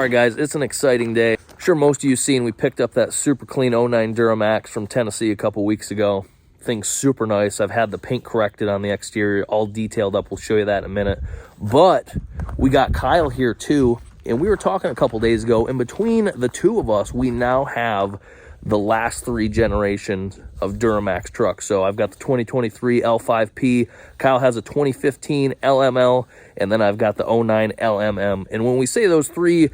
right, guys, it's an exciting day. I'm sure most of you seen we picked up that super clean 09 Duramax from Tennessee a couple weeks ago. Thing's super nice. I've had the paint corrected on the exterior, all detailed up. We'll show you that in a minute. But we got Kyle here too, and we were talking a couple days ago. In between the two of us, we now have the last 3 generations of Duramax trucks. So I've got the 2023 L5P, Kyle has a 2015 LML, and then I've got the 09 LMM. And when we say those 3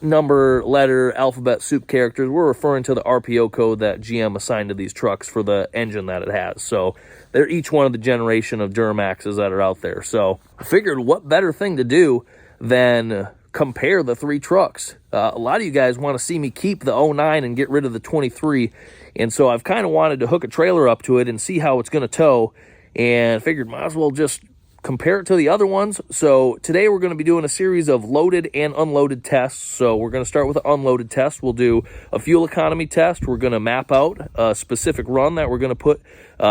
number, letter, alphabet soup characters, we're referring to the RPO code that GM assigned to these trucks for the engine that it has. So they're each one of the generation of Duramaxes that are out there. So I figured what better thing to do than compare the 3 trucks. A lot of you guys want to see me keep the 09 and get rid of the 23, and so I've kind of wanted to hook a trailer up to it and see how it's going to tow, and figured might as well just compare it to the other ones. So today we're going to be doing a series of loaded and unloaded tests. So we're going to start with an unloaded test. We'll do a fuel economy test. We're going to map out a specific run that we're going to put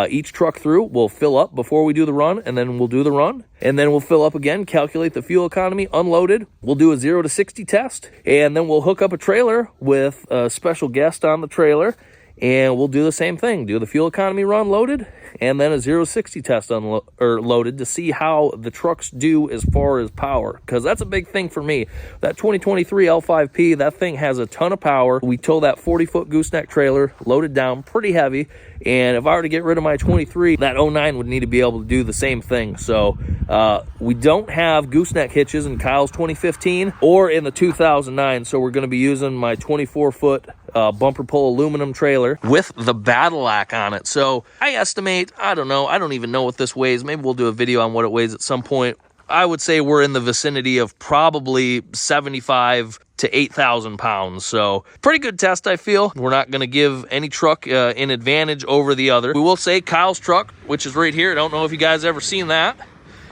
each truck through. We'll fill up before we do the run, and then we'll do the run, and then we'll fill up again, calculate the fuel economy, unloaded. We'll do a 0 to 60 test, and then we'll hook up a trailer with a special guest on the trailer, and we'll do the same thing, do the fuel economy run loaded, and then a 0 to 60 test loaded to see how the trucks do as far as power, because that's a big thing for me. That 2023 L5P, that thing has a ton of power. We tow that 40-foot gooseneck trailer, loaded down pretty heavy, and if I were to get rid of my 23, that 09 would need to be able to do the same thing. So we don't have gooseneck hitches in Kyle's 2015 or in the 2009, so we're going to be using my 24-foot bumper pull aluminum trailer with the Battle-Ack on it. So I estimate, I don't know, I don't even know what this weighs. Maybe we'll do a video on what it weighs at some point. I would say we're in the vicinity of probably 75 to 8,000 pounds. So pretty good test, I feel. We're not going to give any truck an advantage over the other. We will say Kyle's truck, which is right here. I don't know if you guys ever seen that.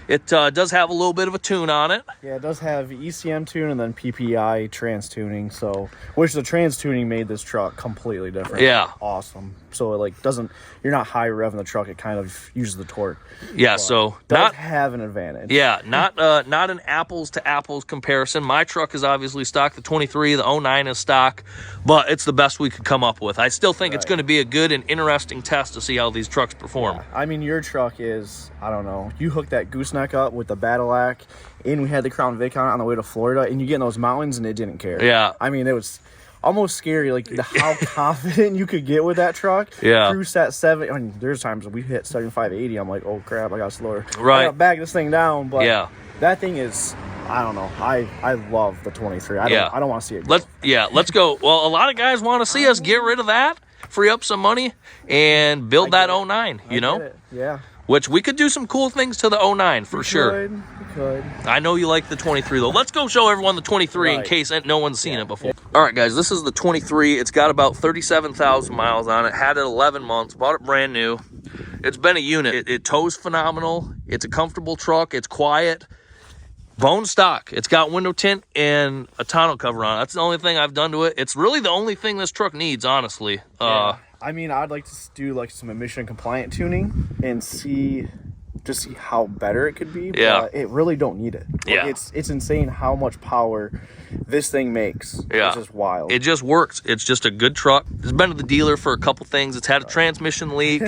It does have a little bit of a tune on it. Yeah, it does have ECM tune and then PPI trans tuning. So, which the trans tuning made this truck completely different. Yeah, awesome. So it like doesn't, you're not high revving the truck. It kind of uses the torque. Yeah, so does have an advantage. Yeah, not an apples to apples comparison. My truck is obviously stock. The 23, the 09 is stock, but it's the best we could come up with. I still think it's going to be a good and interesting test to see how these trucks perform. Yeah. I mean, your truck is, I don't know, you hook that gooseneck up with the Battle-Ack, and we had the Crown Vic on the way to Florida, and you get in those mountains and it didn't care. Yeah, I mean, it was almost scary, like how confident you could get with that truck. Yeah, cruise at 70. I mean, there's times we hit 75, 80. I'm like, oh crap, I got slower. Right, I got to back this thing down. But yeah, that thing is, I don't know. I love the 23. I don't want to see it go. Let's go. Well, a lot of guys want to see us get rid of that, free up some money, and build that 09. You know? Yeah. Which we could do some cool things to the 09 for sure. We could. I know you like the 23 though. Let's go show everyone the 23 in case no one's seen it before. All right, guys, this is the 23. It's got about 37,000 miles on it. Had it 11 months. Bought it brand new. It's been a unit. It tows phenomenal. It's a comfortable truck. It's quiet. Bone stock. It's got window tint and a tonneau cover on it. That's the only thing I've done to it. It's really the only thing this truck needs, honestly. Yeah. I mean, I'd like to do like some emission compliant tuning and see how better it could be. But it really don't need it. Yeah, like, it's insane how much power this thing makes. Yeah, it's just wild. It just works. It's just a good truck. It's been to the dealer for a couple things. It's had a transmission leak,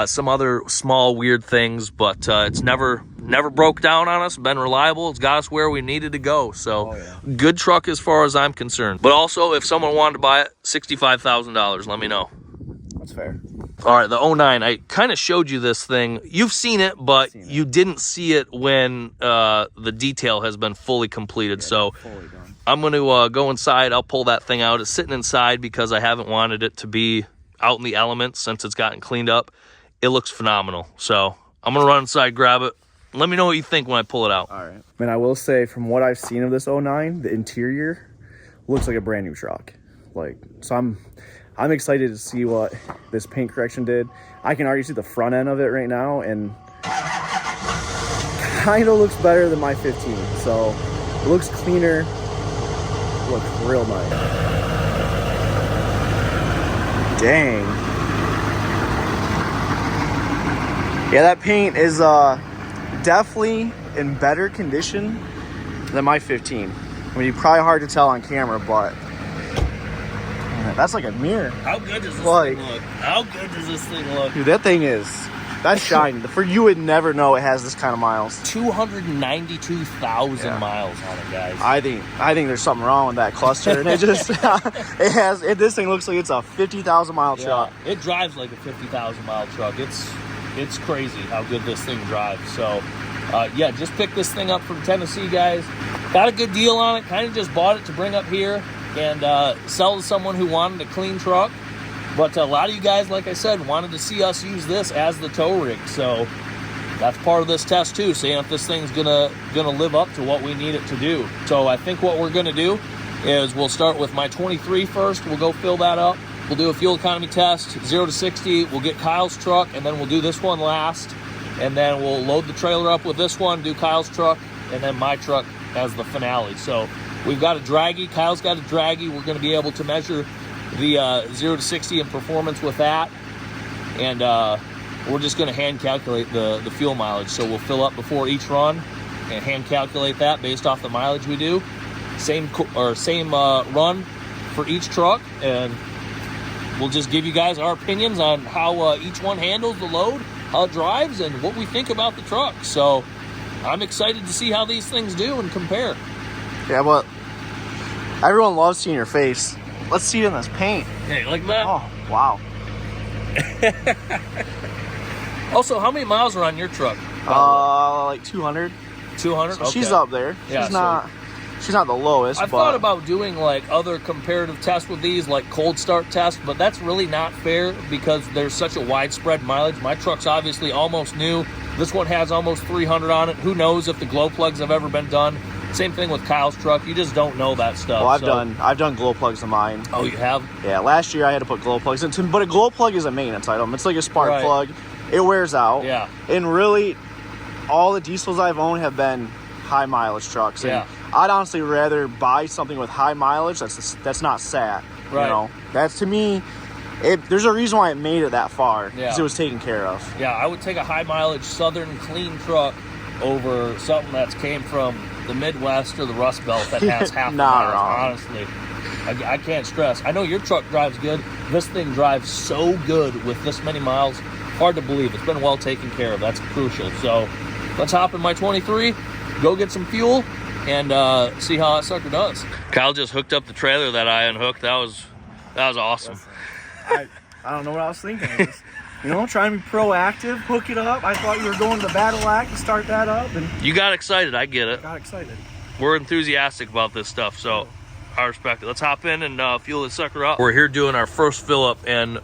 some other small weird things, but it's never broke down on us. Been reliable. It's got us where we needed to go. So good truck as far as I'm concerned. But also, if someone wanted to buy it, $65,000. Let me know. That's fair. All right, the 09, I kind of showed you this thing. You've seen it, but you didn't see it when the detail has been fully completed. So I'm going to go inside. I'll pull that thing out. It's sitting inside because I haven't wanted it to be out in the elements since it's gotten cleaned up. It looks phenomenal. So I'm going to run inside, grab it. Let me know what you think when I pull it out. All right. Man, I will say from what I've seen of this 09, the interior looks like a brand new truck. So I'm excited to see what this paint correction did. I can already see the front end of it right now, and kind of looks better than my 15. So it looks cleaner, looks real nice. Dang. Yeah, that paint is definitely in better condition than my 15. I mean, probably hard to tell on camera, but that's like a mirror. How good does this thing look? How good does this thing look? Dude, that thing is, that's shiny. You would never know it has this kind of miles. 292,000 miles on it, guys. I think there's something wrong with that cluster, and it just this thing looks like it's a 50,000 mile truck. It drives like a 50,000 mile truck. It's crazy how good this thing drives. So yeah, just picked this thing up from Tennessee, guys. Got a good deal on it. Kind of just bought it to bring up here and sell to someone who wanted a clean truck. But a lot of you guys, like I said, wanted to see us use this as the tow rig. So that's part of this test too, seeing if this thing's gonna live up to what we need it to do. So I think what we're gonna do is we'll start with my 23 first. We'll go fill that up. We'll do a fuel economy test, 0 to 60. We'll get Kyle's truck, and then we'll do this one last. And then we'll load the trailer up with this one, do Kyle's truck, and then my truck as the finale. So we've got a draggy. Kyle's got a draggy. We're going to be able to measure the 0 to 60 in performance with that. And we're just going to hand calculate the fuel mileage. So we'll fill up before each run and hand calculate that based off the mileage we do. Same run for each truck, and we'll just give you guys our opinions on how each one handles the load, how it drives, and what we think about the truck. So I'm excited to see how these things do and compare. Yeah, but everyone loves seeing your face. Let's see it in this paint. Hey, like that? Oh, wow. Also, how many miles are on your truck? Like 200. 200? So okay. She's up there. She's not the lowest. I've thought about doing like other comparative tests with these, like cold start tests, but that's really not fair because there's such a widespread mileage. My truck's obviously almost new. This one has almost 300 on it. Who knows if the glow plugs have ever been done? Same thing with Kyle's truck. You just don't know that stuff. Well, I've done glow plugs in mine. Oh, you have? Yeah, last year I had to put glow plugs in. But a glow plug is a maintenance item. It's like a spark plug. It wears out. Yeah. And really, all the diesels I've owned have been high mileage trucks. And I'd honestly rather buy something with high mileage that's not sat. Right. You know, that's to me. There's a reason why it made it that far. Because Yeah. it was taken care of. Yeah, I would take a high mileage Southern clean truck over something that's came from the Midwest or the Rust Belt that has half the miles. Honestly, I can't stress. I know your truck drives good. This thing drives so good with this many miles. Hard to believe. It's been well taken care of. That's crucial. So let's hop in my 23, go get some fuel, and see how that sucker does. Kyle just hooked up the trailer that I unhooked. That was awesome. I don't know what I was thinking. You know, trying to be proactive, hook it up. I thought you were going to the battle act to start that up. And you got excited. I get it. Got excited. We're enthusiastic about this stuff, so I respect it. Let's hop in and fuel this sucker up. We're here doing our first fill up, and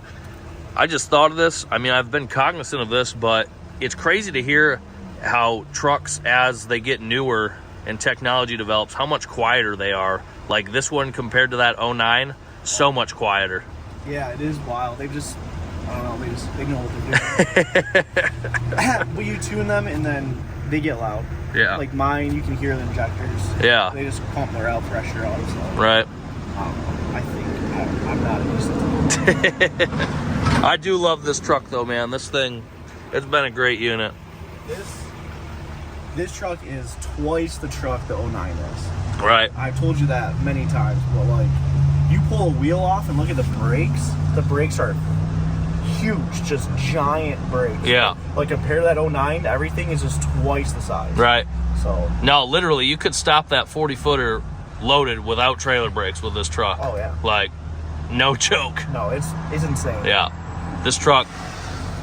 I just thought of this. I mean, I've been cognizant of this, but it's crazy to hear how trucks, as they get newer and technology develops, how much quieter they are. Like this one compared to that 09, so much quieter. Yeah, it is wild. I don't know, they know what they're doing. But you tune them and then they get loud. Yeah. Like mine, you can hear the injectors. Yeah. They just pump their air pressure out. So. Right. I think I'm not used to it. I do love this truck though, man. This thing, it's been a great unit. This truck is twice the truck the 09 is. Right. I've told you that many times, but like, you pull a wheel off and look at the brakes are huge, just giant brakes. Yeah. Like compare to that 09, everything is just twice the size. Right. So. No, literally, you could stop that 40-footer loaded without trailer brakes with this truck. Oh yeah. Like, no joke. No, it's insane. Yeah. This truck,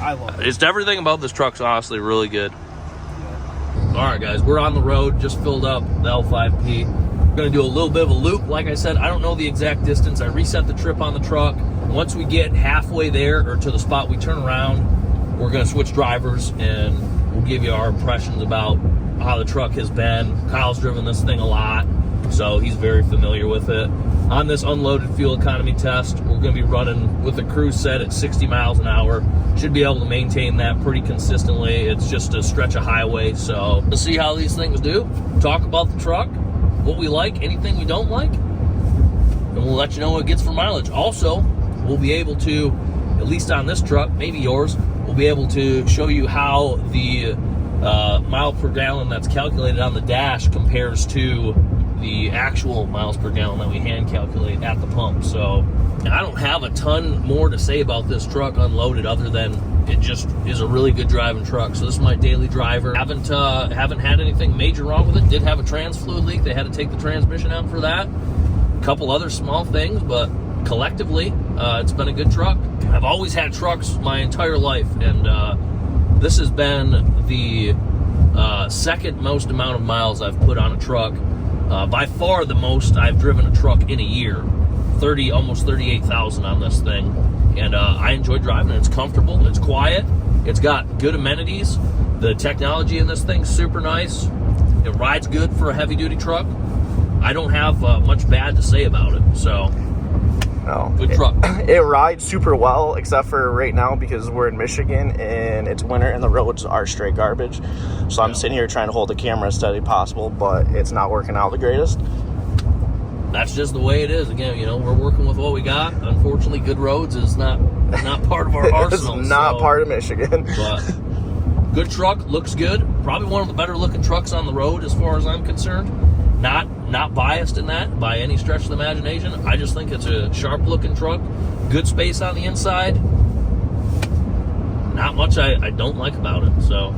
I love it. It's everything about this truck's honestly really good. Yeah. All right, guys, we're on the road. Just filled up the L5P. We're gonna do a little bit of a loop. Like I said, I don't know the exact distance. I reset the trip on the truck. Once we get halfway there or to the spot we turn around, we're gonna switch drivers and we'll give you our impressions about how the truck has been. Kyle's driven this thing a lot, so he's very familiar with it. On this unloaded fuel economy test, we're gonna be running with a cruise set at 60 miles an hour. Should be able to maintain that pretty consistently. It's just a stretch of highway, so we'll see how these things do. Talk about the truck, what we like, anything we don't like, and we'll let you know what it gets for mileage. Also, we'll be able to, at least on this truck, maybe yours, we'll be able to show you how the mile per gallon that's calculated on the dash compares to the actual miles per gallon that we hand calculate at the pump. So I don't have a ton more to say about this truck unloaded other than it just is a really good driving truck. So this is my daily driver. Haven't had anything major wrong with it. Did have a trans fluid leak. They had to take the transmission out for that. A couple other small things, but collectively, it's been a good truck. I've always had trucks my entire life, and this has been the second most amount of miles I've put on a truck. By far the most I've driven a truck in a year. Almost 38,000 on this thing. And I enjoy driving it. It's comfortable, it's quiet, it's got good amenities. The technology in this thing's super nice. It rides good for a heavy duty truck. I don't have much bad to say about it, so no, good truck. It rides super well, except for right now because we're in Michigan and it's winter and the roads are straight garbage. So I'm sitting here trying to hold the camera as steady possible, but it's not working out the greatest. That's just the way it is. Again, you know, we're working with what we got. Unfortunately, good roads is not part of our arsenal. It's not part of Michigan. But good truck, looks good. Probably one of the better looking trucks on the road as far as I'm concerned. Not biased in that by any stretch of the imagination. I just think it's a sharp looking truck. Good space on the inside. Not much I don't like about it. So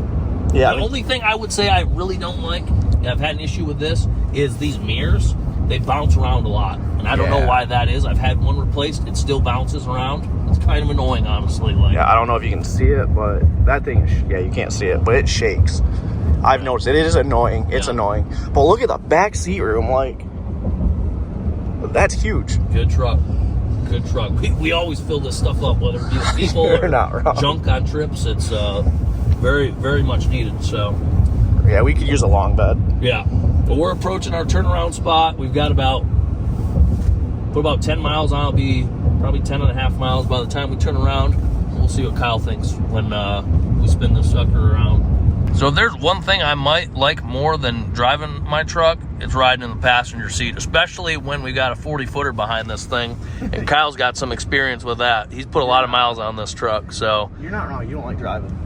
yeah, the only thing I would say I really don't like, and I've had an issue with this, is these mirrors. They bounce around a lot, and I don't know why that is. I've had one replaced. It still bounces around. It's kind of annoying, honestly. I don't know if you can see it, but that thing, you can't see it, but it shakes. I've noticed it. It is annoying. It's annoying. But look at the back seat room. That's huge. Good truck. Good truck. We always fill this stuff up, whether it be with people or junk on trips. It's very, very much needed. So yeah, we could use a long bed. Yeah. But we're approaching our turnaround spot. We've got about 10 miles on. It'll be probably 10 and a half miles by the time we turn around. We'll see what Kyle thinks when we spin this sucker around. So if there's one thing I might like more than driving my truck, it's riding in the passenger seat, especially when we got a 40-footer behind this thing. And Kyle's got some experience with that. He's put a lot of miles on this truck. So you're not wrong. You don't like driving.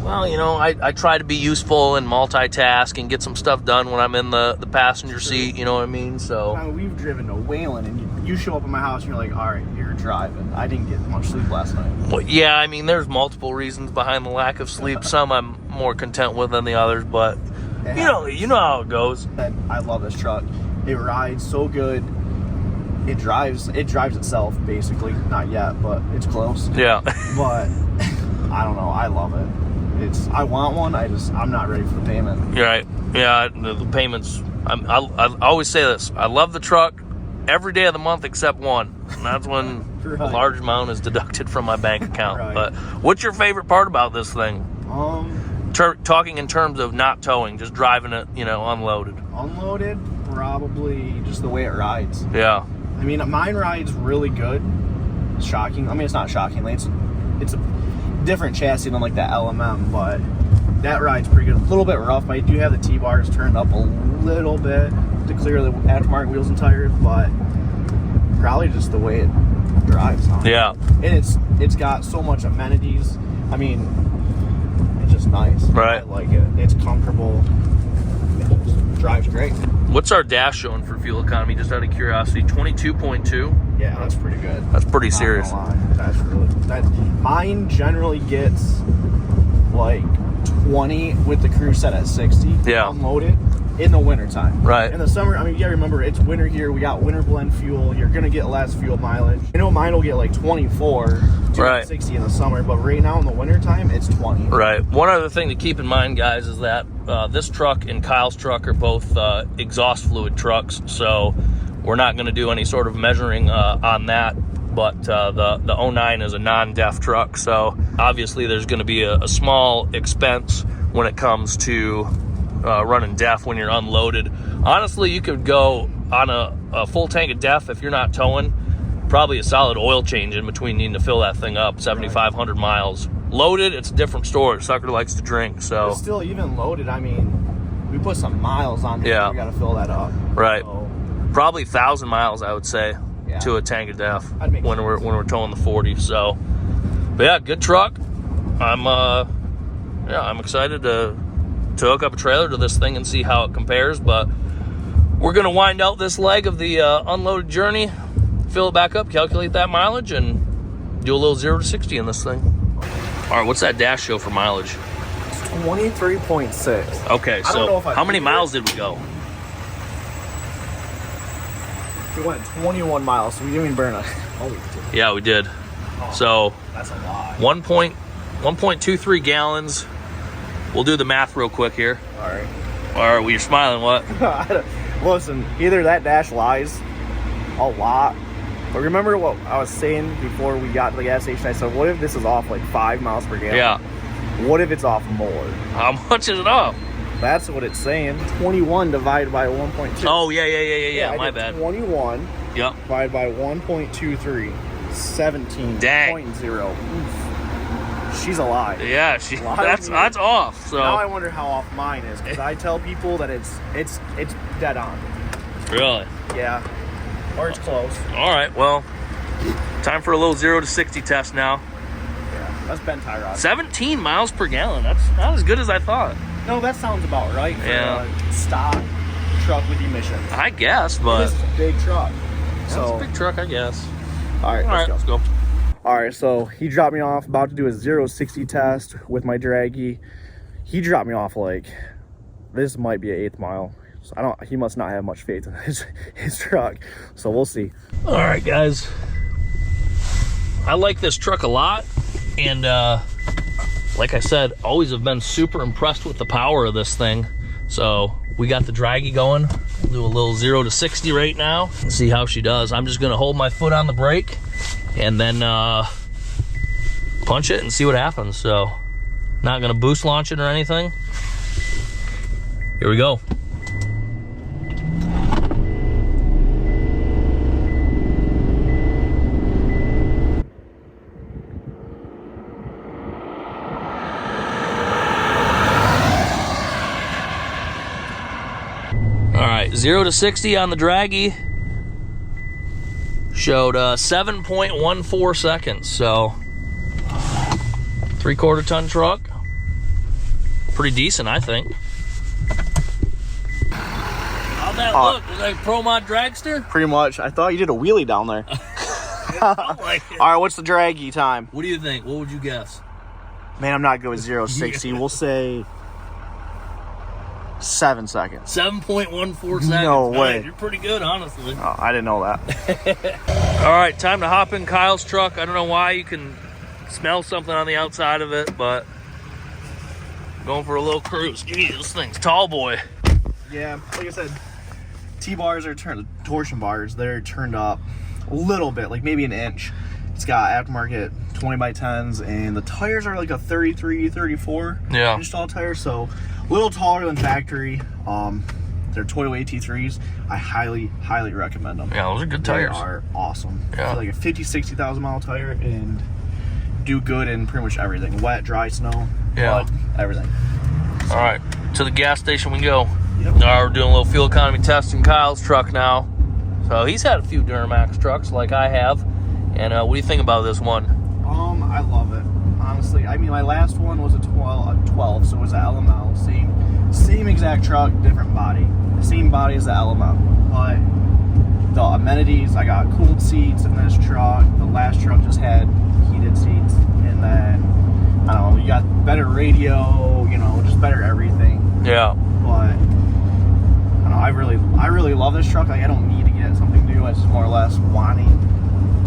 Well, you know, I try to be useful and multitask and get some stuff done when I'm in the passenger seat, you know what I mean? So we've driven to Wayland, and you show up at my house, and you're like, all right, you're driving. I didn't get much sleep last night. Well, yeah, I mean, there's multiple reasons behind the lack of sleep. Some I'm more content with than the others, but you know how it goes. I love this truck. It rides so good. It drives itself, basically. Not yet, but it's close. Yeah. But I don't know. I love it. I want one. I'm not ready for the payment. You're right. Yeah, the payments. I always say this. I love the truck every day of the month except one, and that's when a large amount is deducted from my bank account. Right. But what's your favorite part about this thing? Talking in terms of not towing, just driving it, unloaded. Unloaded, probably just the way it rides. Yeah. I mean, mine rides really good. It's shocking. I mean, it's not shocking. It's a different chassis than like that LMM, but that rides pretty good. A little bit rough. I do have the T-bars turned up a little bit to clear the aftermarket wheels and tires, but probably just the way it drives. Yeah. And it's got so much amenities. I mean, it's just nice. Right. I like it. It's comfortable. It drives great. What's our dash showing for fuel economy? Just out of curiosity, 22.2. Yeah, that's pretty good. That's pretty serious. Mine generally gets like 20 with the crew set at 60. Yeah. Unloaded in the wintertime. Right. In the summer, I mean, you gotta remember, it's winter here. We got winter blend fuel. You're gonna get less fuel mileage. I know mine will get like 24 to 60 in the summer, but right now in the wintertime, it's 20. Right. One other thing to keep in mind, guys, is that this truck and Kyle's truck are both exhaust fluid trucks, so we're not going to do any sort of measuring on that. But the 09 is a non-DEF truck, so obviously there's going to be a small expense when it comes to running DEF when you're unloaded. Honestly, you could go on a full tank of DEF if you're not towing. Probably a solid oil change in between needing to fill that thing up, 7,500 miles. Loaded, it's a different story. Sucker likes to drink, so. But still, even loaded, I mean, we put some miles on there. Yeah. We got to fill that up. Right. So, probably 1,000 miles, I would say, to a tank of DEF when we're towing the 40. So, but yeah, good truck. I'm excited to hook up a trailer to this thing and see how it compares. But we're going to wind out this leg of the unloaded journey, fill it back up, calculate that mileage, and do a little 0 to 60 in this thing. All right, what's that dash show for mileage? 23.6. Okay, so how many miles did we go? We went 21 miles, so we didn't even burn a... Yeah, we did. So that's a lot. 1.23 gallons. We'll do the math real quick here. All right. All right, well, you're smiling, what? Listen, either that dash lies a lot, but remember what I was saying before we got to the gas station? I said, what if this is off like 5 miles per gallon? Yeah. What if it's off more? How much is it off? That's what it's saying. 21 divided by 1.2. Oh, yeah, my bad. 21 Yep. divided by 1.23. 17.0. Dang. She's alive. Yeah, that's off. So now I wonder how off mine is, because I tell people that it's dead on. Really? Yeah. Or it's close. All right, well, time for a little 0 to 60 test now. Yeah, that's Ben Tyrod. 17 miles per gallon. That's not as good as I thought. No, that sounds about right for a stock truck with emissions. I guess, but this is a big truck. So it's a big truck, I guess. All right, let's go. All right, so he dropped me off, about to do a 0 to 60 test with my draggy. He dropped me off like, this might be an 8th mile. So he must not have much faith in his truck. So we'll see. All right, guys. I like this truck a lot. And like I said, always have been super impressed with the power of this thing. So we got the draggy going. We'll do a little 0 to 60 right now and see how she does. I'm just gonna hold my foot on the brake and then punch it and see what happens. So not gonna boost launch it or anything. Here we go. All right, 0 to 60 on the draggy showed 7.14 seconds. So 3/4 ton truck, pretty decent, I think. How'd that look? Was that a Pro Mod dragster? Pretty much. I thought you did a wheelie down there. Like it. All right, what's the draggy time? What do you think? What would you guess? Man, I'm not good with 0 to 60. We'll say 7 seconds. 7.14 seconds. No way. Man, you're pretty good, honestly. Oh, I didn't know that. All right, time to hop in Kyle's truck. I don't know why, you can smell something on the outside of it, but going for a little cruise. Jeez, this thing's tall, boy. Yeah, like I said, T-bars are torsion bars. They're turned up a little bit, like maybe an inch. It's got aftermarket 20x10s, and the tires are like a 33, 34 inch tall tire, so a little taller than factory. They're Toyo AT3s. I highly recommend them. Yeah, those are good tires. They are awesome. Yeah. Like a 50, 60,000 mile tire, and do good in pretty much everything. Wet, dry, snow, mud, everything. All right, to the gas station we go. Yep. All right, we're doing a little fuel economy test in Kyle's truck now. So he's had a few Duramax trucks like I have. And what do you think about this one? I love it. Honestly, I mean, my last one was a 12, so it was an LML. Same exact truck, different body. Same body as the LMM. But the amenities, I got cooled seats in this truck. The last truck just had heated seats. And then, I don't know, you got better radio, just better everything. Yeah. But, I don't know, I really love this truck. Like, I don't need to get something new. I just more or less wanting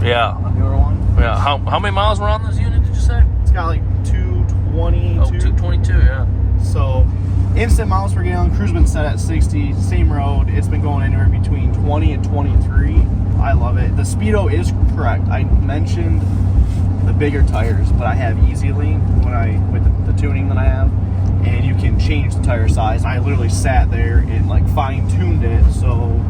a newer one. Yeah. How many miles were on this unit, did you say? It's got like 222. Oh, 222, yeah. So, instant miles per gallon. Cruise been set at 60. Same road. It's been going anywhere between 20 and 23. I love it. The speedo is correct. I mentioned the bigger tires, but I have EasyLink with the tuning that I have, and you can change the tire size. I literally sat there and like fine-tuned it, so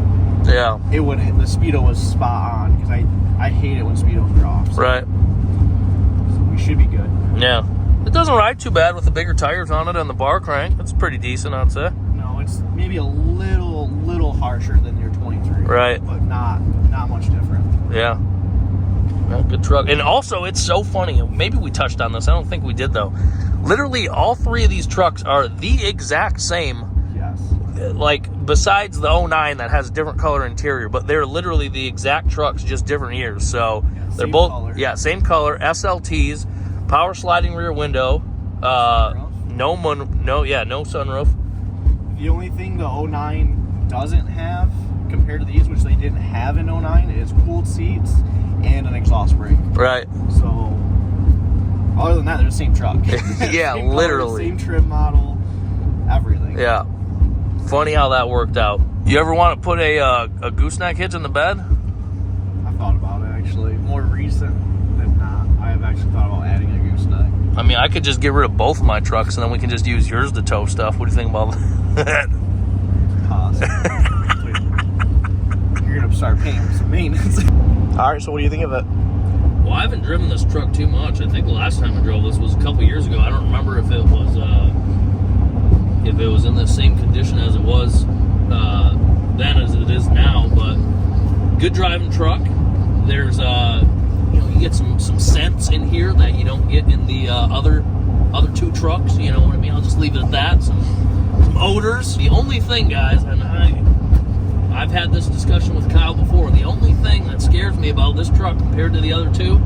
the speedo was spot on, because I hate it when speedos are off. So. Right. So we should be good. Yeah. It doesn't ride too bad with the bigger tires on it and the bar crank. It's pretty decent, I'd say. No, it's maybe a little harsher than your 23. Right. But not much different. Yeah. Good truck. And also, it's so funny. Maybe we touched on this. I don't think we did, though. Literally, all three of these trucks are the exact same. Yes. Like, besides the 09 that has a different color interior, but they're literally the exact trucks, just different years. So they're both color. Yeah, same color, SLTs, power sliding rear window, no sunroof. The only thing the 09 doesn't have compared to these, which they didn't have in 09, is cooled seats and an exhaust brake. Right. So other than that, they're the same truck. Yeah, same literally. Color, same trim model, everything. Yeah. Funny how that worked out. You ever want to put a gooseneck hitch in the bed? I've thought about it, actually. More recent than not. I have actually thought about adding a gooseneck. I mean, I could just get rid of both of my trucks and then we can just use yours to tow stuff. What do you think about that? Cost. You're going to start paying for some maintenance. All right, so what do you think of it? Well, I haven't driven this truck too much. I think the last time I drove this was a couple years ago. I don't remember if it was in the same condition as it was then as it is now. But good driving truck. There's you get some scents in here that you don't get in the other two trucks. You know what I mean? I'll just leave it at that. Some odors. The only thing, guys, and I've had this discussion with Kyle before. The only thing that scares me about this truck compared to the other two,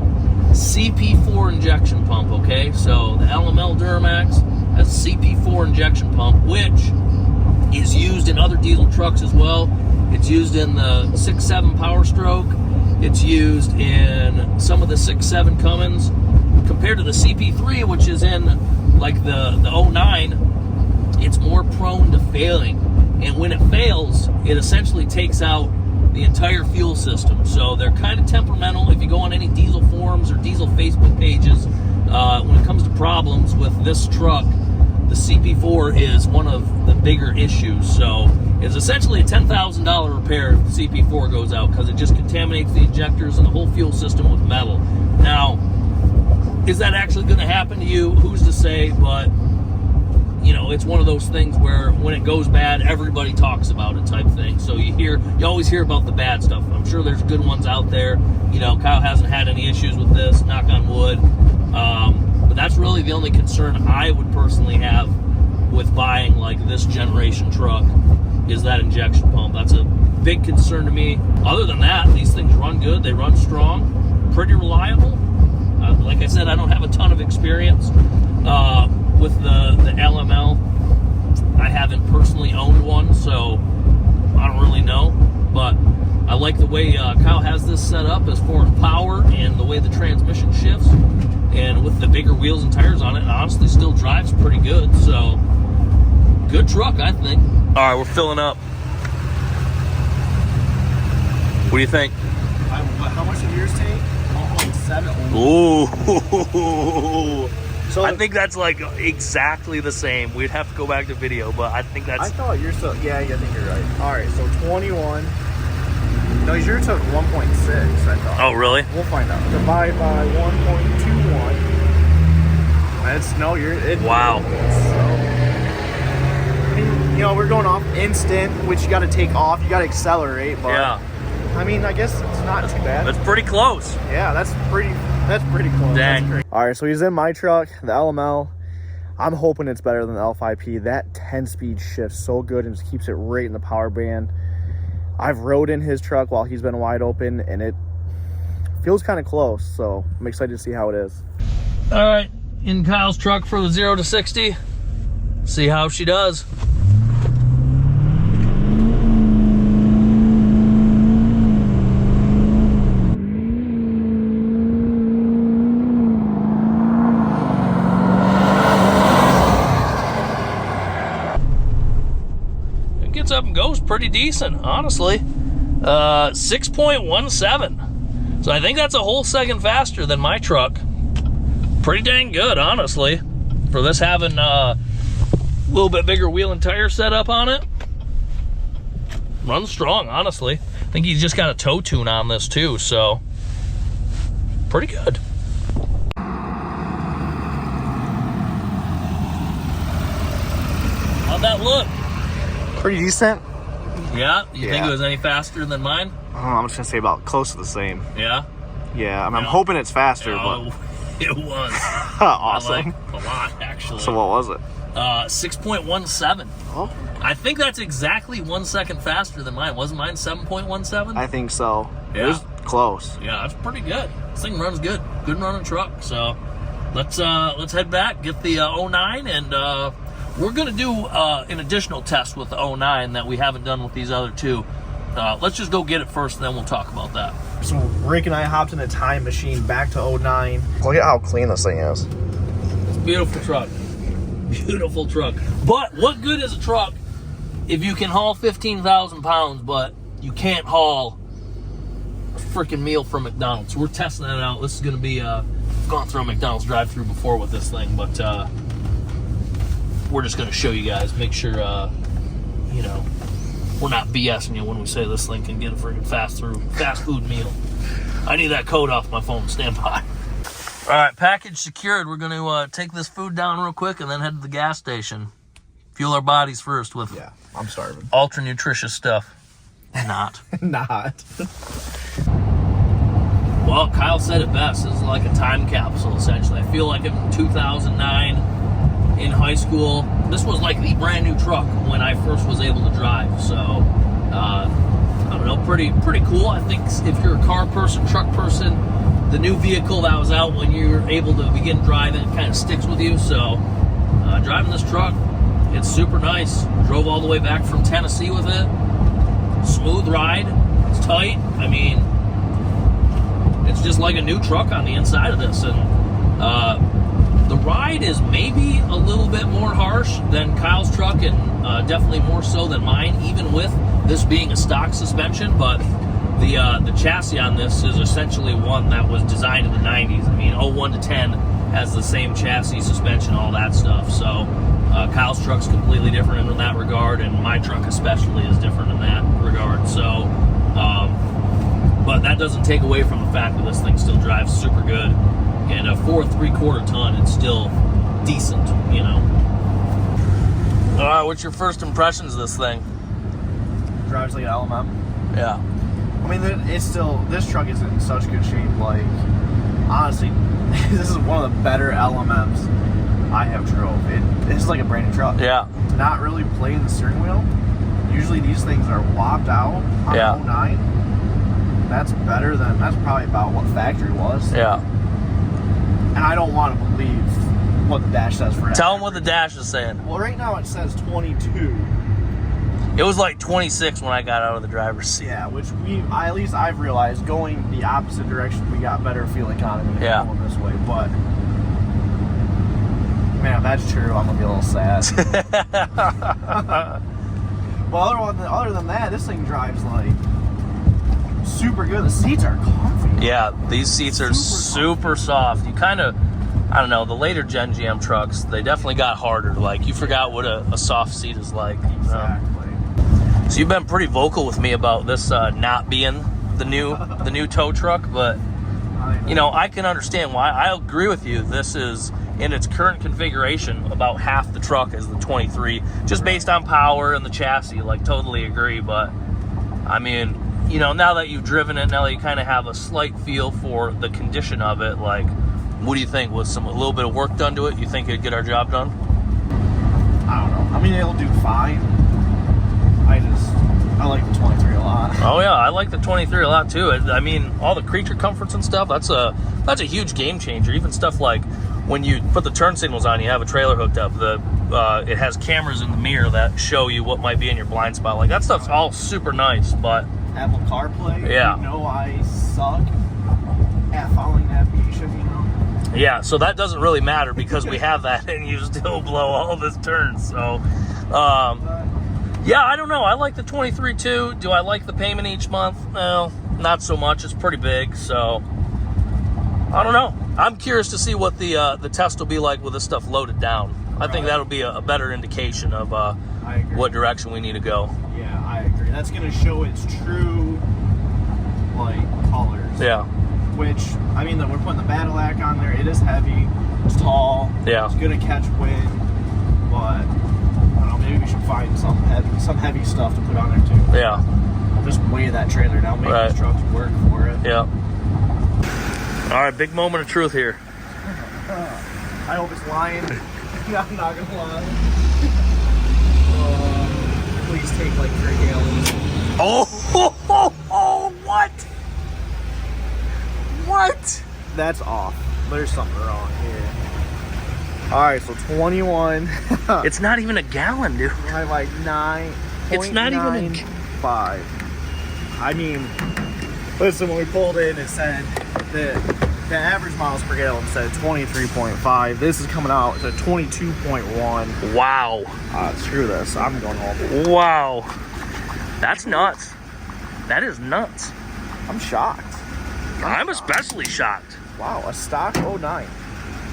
CP4 injection pump, okay? So the LML Duramax has a CP4 injection pump, which is used in other diesel trucks as well. It's used in the 6.7 Power Stroke. It's used in some of the 6.7 Cummins. Compared to the CP3, which is in like the 09, it's more prone to failing. And when it fails, it essentially takes out the entire fuel system. So they're kind of temperamental. If you go on any diesel forums or diesel Facebook pages, when it comes to problems with this truck, the CP4 is one of the bigger issues. So it's essentially a $10,000 repair if the CP4 goes out, because it just contaminates the injectors and the whole fuel system with metal. Now, is that actually going to happen to you? Who's to say? But you know, it's one of those things where when it goes bad, everybody talks about it type thing. So you always hear about the bad stuff. I'm sure there's good ones out there. You know, Kyle hasn't had any issues with this, knock on wood. But that's really the only concern I would personally have with buying like this generation truck, is that injection pump. That's a big concern to me. Other than that, these things run good. They run strong, pretty reliable. Like I said, I don't have a ton of experience with the LML. I haven't personally owned one, so I don't really know. But I like the way Kyle has this set up as far as power and the way the transmission shifts. And with the bigger wheels and tires on it, it honestly still drives pretty good. So, good truck, I think. All right, we're filling up. What do you think? How much did yours take? 1.7. Ooh. So I think that's like exactly the same. We'd have to go back to video, but I think that's... I thought yours took... Yeah, I think you're right. All right, so 21. No, yours took 1.6, I thought. Oh, really? We'll find out. Divide by 1.21. That's... No, you're... Wow. You know, we're going off instant, which you got to take off. You got to accelerate, but... Yeah. I mean, I guess it's not too bad. That's pretty close. Yeah, that's pretty close. Dang. All right, so he's in my truck, the LML. I'm hoping it's better than the L5P. That 10-speed shifts so good and just keeps it right in the power band. I've rode in his truck while he's been wide open, and it feels kind of close, so I'm excited to see how it is. All right, in Kyle's truck for the 0 to 60. See how she does. Up and goes pretty decent, honestly. 6.17. So I think that's a whole second faster than my truck. Pretty dang good, honestly, for this having a little bit bigger wheel and tire setup on it. Runs strong, honestly. I think he's just got a tow tune on this too, so pretty good. How'd that look? Pretty decent. Yeah? You think it was any faster than mine? I'm just going to say about close to the same. Yeah? Yeah, I mean, I'm hoping it's faster, but... It was. Awesome. I like a lot, actually. So what was it? 6.17. Oh, I think that's exactly 1 second faster than mine. Wasn't mine 7.17? I think so. Yeah. It was close. Yeah, that's pretty good. This thing runs good. Good running truck. So let's head back, get the 09, and we're gonna do an additional test with the 09 that we haven't done with these other two. Let's just go get it first, and then we'll talk about that. So Rick and I hopped in a time machine back to 09. Look at how clean this thing is. Beautiful truck. Beautiful truck. But what good is a truck if you can haul 15,000 pounds, but you can't haul a freaking meal from McDonald's? So we're testing that out. This is going to be, gone through a McDonald's drive-thru before with this thing, but we're just going to show you guys. Make sure, you know, we're not BSing you when we say this thing can get a freaking fast food meal. I need that code off my phone. Stand by. All right, package secured. We're going to take this food down real quick and then head to the gas station. Fuel our bodies first with I'm starving. ultra nutritious stuff. Not. Not. Well, Kyle said it best. This is like a time capsule, essentially. I feel like in 2009 in high school, this was like the brand new truck when I first was able to drive. So, I don't know, pretty cool. I think if you're a car person, truck person, the new vehicle that was out when you were able to begin driving, it kind of sticks with you. So, driving this truck, it's super nice. Drove all the way back from Tennessee with it. Smooth ride. It's tight. I mean, it's just like a new truck on the inside of this. And the ride is maybe a little bit more harsh than Kyle's truck, and definitely more so than mine, even with this being a stock suspension. But the chassis on this is essentially one that was designed in the 90s. I mean, 01 to 10 has the same chassis, suspension, all that stuff. So Kyle's truck's completely different in that regard, and my truck especially is different in that regard. So, but that doesn't take away from the fact that this thing still drives super good. And for a 3/4 ton, it's still decent, you know. All right, what's your first impressions of this thing? Drives like an LMM. Yeah. I mean, it's still, this truck is in such good shape. Like, honestly, this is one of the better LMMs I have drove. It's like a brand new truck. Yeah. Not really playing the steering wheel. Usually these things are whopped out on 09. That's better than, that's probably about what factory was. Yeah. And I don't want to believe what the dash says for that. Tell them what the dash is saying. Well, right now it says 22. It was like 26 when I got out of the driver's seat. Yeah, which at least I've realized, going the opposite direction, we got better fuel economy than going this way. But man, if that's true, I'm gonna be a little sad. Well, other than that, this thing drives like super good. The seats are comfy. Yeah, these seats are super soft. You kind of, I don't know, the later Gen GM trucks, they definitely got harder. Like, you forgot what a soft seat is like. Exactly. So you've been pretty vocal with me about this not being the new tow truck, but you know, I can understand why. I agree with you. This is, in its current configuration, about half the truck is the 23, just based on power and the chassis. Like, totally agree. But I mean, you know, now that you've driven it, now that you kind of have a slight feel for the condition of it, like, what do you think? Was a little bit of work done to it? You think it'd get our job done? I don't know. I mean, it'll do fine. I like the 23 a lot. Oh yeah, I like the 23 a lot too. I mean, all the creature comforts and stuff, that's a huge game changer. Even stuff like when you put the turn signals on, you have a trailer hooked up. It has cameras in the mirror that show you what might be in your blind spot. Like, that stuff's all super nice. But Apple CarPlay. Yeah. You know, I suck at following navigation, you know. Yeah, so that doesn't really matter because we have that, and you still blow all of his turns. So, yeah, I don't know. I like the 23 too. Do I like the payment each month? No, not so much. It's pretty big, so I don't know. I'm curious to see what the test will be like with this stuff loaded down. I think that'll be a better indication of what direction we need to go. Yeah, I agree. That's going to show its true, like, colors. Yeah. Which, I mean, we're putting the Battle-Ack on there. It is heavy. It's tall. Yeah. It's going to catch wind, but maybe we should find some heavy stuff to put on there too. Yeah. Just weigh that trailer down, make these trucks work for it. Yeah. All right, big moment of truth here. I hope it's lying. I'm not gonna lie. please take like 3 gallons. Oh, what? What? That's off. There's something wrong here. All right, so 21. It's not even a gallon, dude. I have like 9. It's not even a 5. I mean, listen, when we pulled in, it said that the average miles per gallon said 23.5. This is coming out to 22.1. Wow. Screw this. I'm going home. Wow. That's nuts. That is nuts. I'm shocked. I'm especially shocked. Wow, a stock 09.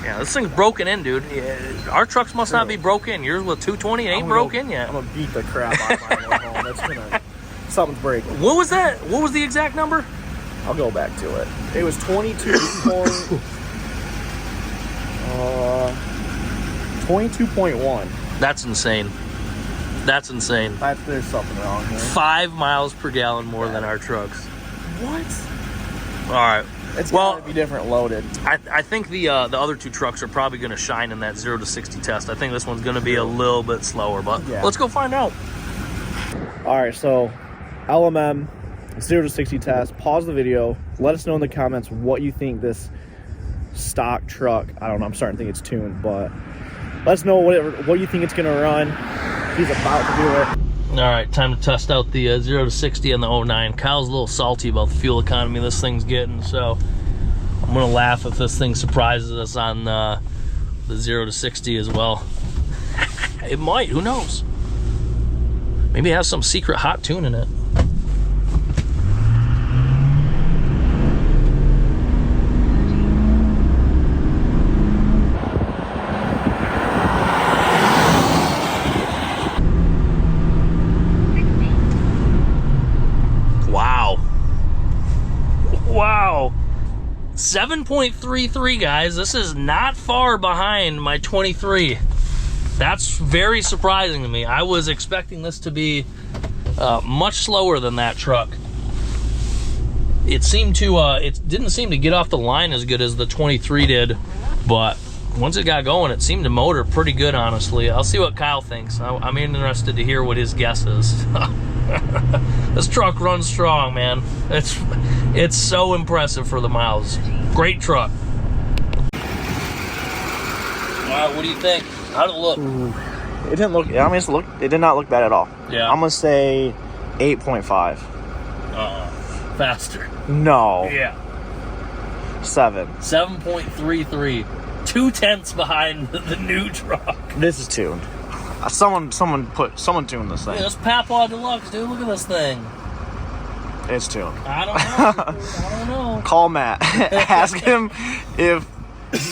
Yeah, this thing's broken in, dude. Yeah, our trucks must not be broke in. Yours with 220 ain't broke in yet. I'm gonna beat the crap out of mine home. That's gonna, something's breaking. What was that? What was the exact number? I'll go back to it. It was 22.1. That's insane. That's insane. There's something wrong here. 5 miles per gallon more than our trucks. What? All right. It's gotta be different loaded. I think the other 2 trucks are probably going to shine in that 0 to 60 test. I think this one's going to be a little bit slower, but let's go find out. All right, so LMM 0 to 60 test. Pause the video. Let us know in the comments what you think this stock truck. I don't know. I'm starting to think it's tuned, but let us know what you think it's going to run. He's about to do it. All right, time to test out the 0 to 60 on the 09. Kyle's a little salty about the fuel economy this thing's getting, so I'm gonna laugh if this thing surprises us on the 0 to 60 as well. It might, who knows? Maybe it has some secret hot tune in it. Wow, 7.33, guys. This is not far behind my 23. That's very surprising to me. I was expecting this to be much slower than that truck. It seemed to, it didn't seem to get off the line as good as the 23 did, but once it got going, it seemed to motor pretty good, honestly. I'll see what Kyle thinks. I'm interested to hear what his guess is. This truck runs strong, man. It's so impressive for the miles. Great truck. All right, what do you think? How'd it look? It didn't look. I mean, it did not look bad at all. Yeah. I'm gonna say 8.5. Faster. No. Yeah. 7. 7.33. 2/10 behind the new truck. This is tuned. Someone tuned this thing. Yeah, this Papua Deluxe, dude. Look at this thing. It's tuned. I don't know. I don't know. Call Matt. Ask him if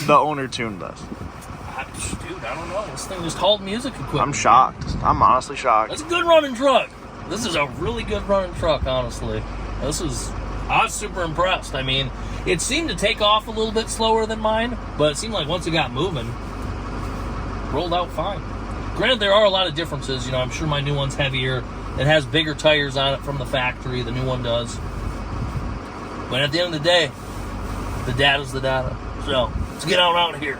the owner tuned this. Dude, I don't know. This thing just hauled music equipment. I'm shocked. I'm honestly shocked. That's a good running truck. This is a really good running truck, honestly. I was super impressed. I mean, it seemed to take off a little bit slower than mine, but it seemed like once it got moving, rolled out fine. Granted, there are a lot of differences. You know, I'm sure my new one's heavier. It has bigger tires on it from the factory. The new one does. But at the end of the day, the data's the data. So let's get out here.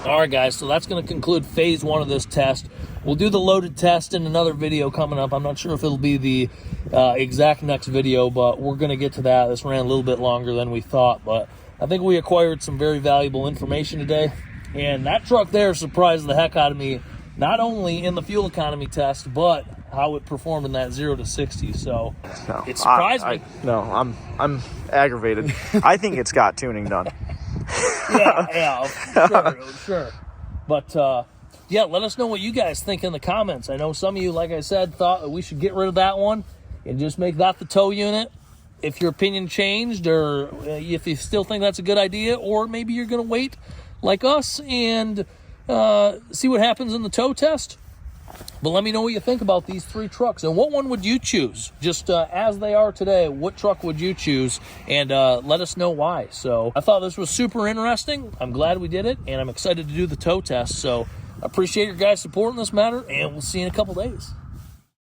All right, guys. So that's going to conclude phase 1 of this test. We'll do the loaded test in another video coming up. I'm not sure if it'll be the exact next video, but we're going to get to that. This ran a little bit longer than we thought, but I think we acquired some very valuable information today. And that truck there surprised the heck out of me, not only in the fuel economy test, but how it performed in that 0 to 60. So it surprised me. I'm aggravated. I think it's got tuning done. yeah, sure. But yeah, let us know what you guys think in the comments. I know some of you, like I said, thought that we should get rid of that one and just make that the tow unit. If your opinion changed, or if you still think that's a good idea, or maybe you're going to wait like us and see what happens in the tow test. But let me know what you think about these 3 trucks, and what one would you choose? Just as they are today, what truck would you choose? And let us know why. So I thought this was super interesting. I'm glad we did it, and I'm excited to do the tow test. So I appreciate your guys' support in this matter, and we'll see you in a couple days.